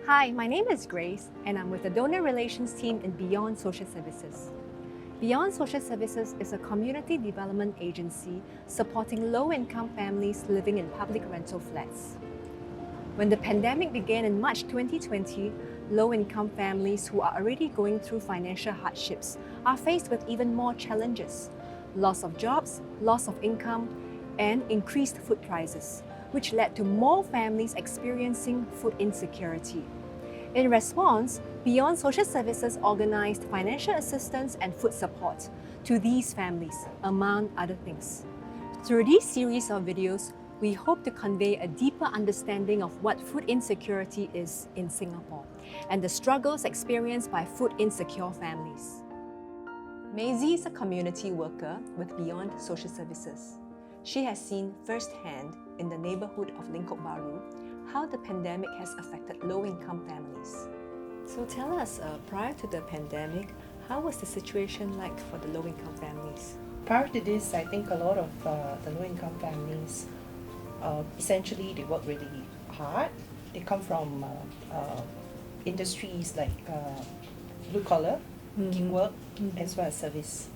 Hi, my name is Grace, and I'm with the Donor Relations team in Beyond Social Services. Beyond Social Services is a community development agency supporting low-income families living in public rental flats. When the pandemic began in March 2020, low-income families who are already going through financial hardships are faced with even more challenges: loss of jobs, loss of income, and increased food prices, which led to more families experiencing food insecurity. In response, Beyond Social Services organized financial assistance and food support to these families, among other things. Through this series of videos, we hope to convey a deeper understanding of what food insecurity is in Singapore and the struggles experienced by food insecure families. Maizy is a community worker with Beyond Social Services. She has seen firsthand in the neighborhood of Lingkok Baru how the pandemic has affected low-income families. So tell us, prior to the pandemic, how was the situation like for the low-income families? Prior to this, I think a lot of the low-income families, essentially they work really hard. They come from industries like blue-collar, gig work, as well as service.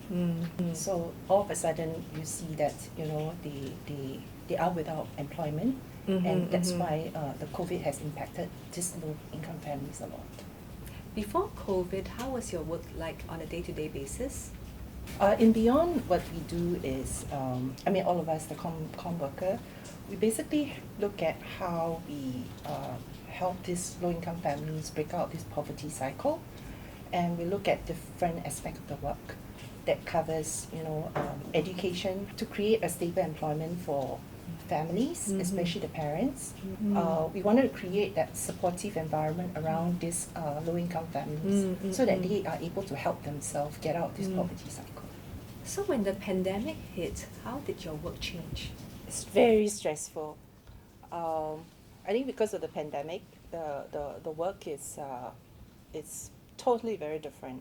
So all of a sudden, you see that they are without employment, and that's why the COVID has impacted these low-income families a lot. Before COVID, how was your work like on a day-to-day basis? In Beyond, what we do is, all of us, the com worker, we basically look at how we help these low-income families break out this poverty cycle, and we look at different aspects of the work that covers, education to create a stable employment for families, especially the parents. We wanted to create that supportive environment around these low-income families so that they are able to help themselves get out of this poverty cycle. So when the pandemic hit, how did your work change? It's very stressful. I think because of the pandemic, the work is it's totally very different.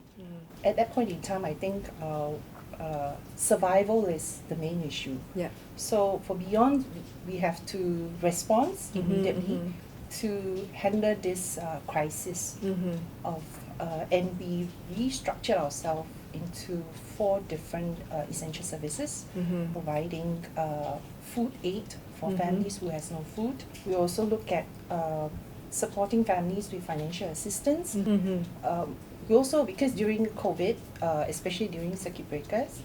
At that point in time, I think survival is the main issue. Yeah. So for Beyond, we have to respond immediately to handle this crisis of, and we restructured ourselves into 4 different essential services, providing food aid for families who has no food. We also look at supporting families with financial assistance. We also, because during COVID, especially during circuit breakers,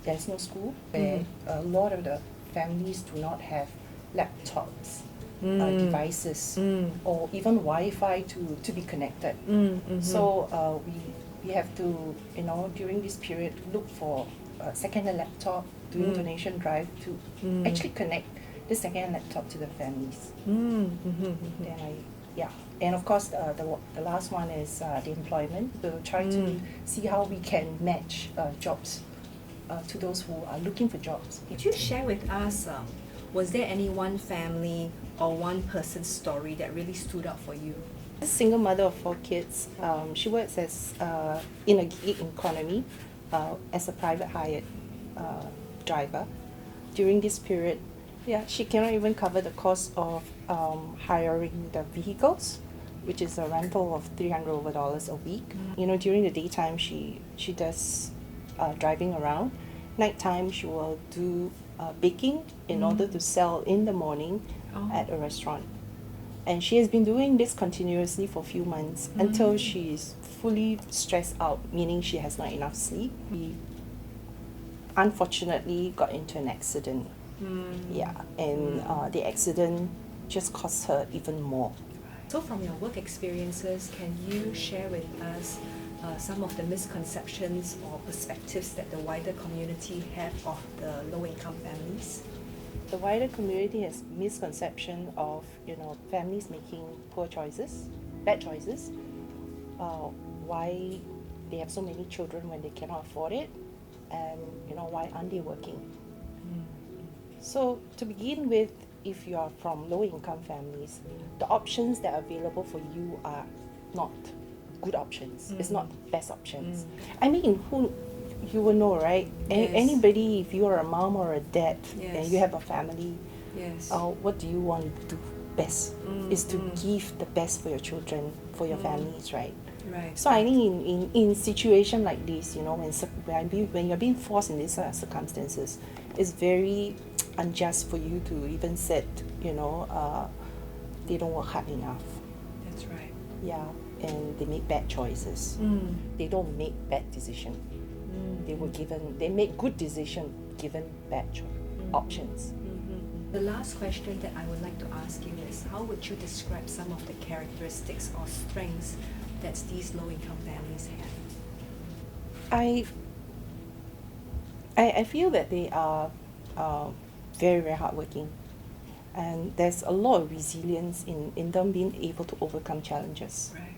there's no school, where a lot of the families do not have laptops, devices, or even Wi-Fi to be connected. So we have to, during this period, look for a second-hand laptop, doing donation drive to actually connect the second laptop to the families. And of course, the last one is the employment. We'll try to see how we can match jobs to those who are looking for jobs. Could you share with us, was there any one family or one person's story that really stood out for you? A single mother of 4 kids. She works as in a gig economy as a private hired driver. During this period, she cannot even cover the cost of hiring the vehicles, which is a rental of $300 over a week. During the daytime, she does driving around. Nighttime, she will do baking in order to sell in the morning at a restaurant. And she has been doing this continuously for a few months until she is fully stressed out, meaning she has not enough sleep. We unfortunately got into an accident. The accident just cost her even more. So from your work experiences, can you share with us some of the misconceptions or perspectives that the wider community have of the low-income families? The wider community has misconception of families making poor choices, bad choices. Why they have so many children when they cannot afford it, and why aren't they working? So to begin with, if you are from low-income families, the options that are available for you are not good options. It's not the best options. You will know, right? Yes. Anybody, if you are a mom or a dad and Yes. you have a family, Yes. what do you want to do? best, is to give the best for your children, for your families, right? Right. So I think in situation like this, when you're being forced in these circumstances, it's very unjust for you to even said, they don't work hard enough. That's right. Yeah, and they make bad choices. They don't make bad decision. They make good decision given bad options. The last question that I would like to ask you is, how would you describe some of the characteristics or strengths that these low-income families have? I feel that they are very, very hardworking, and there's a lot of resilience in them being able to overcome challenges. Right.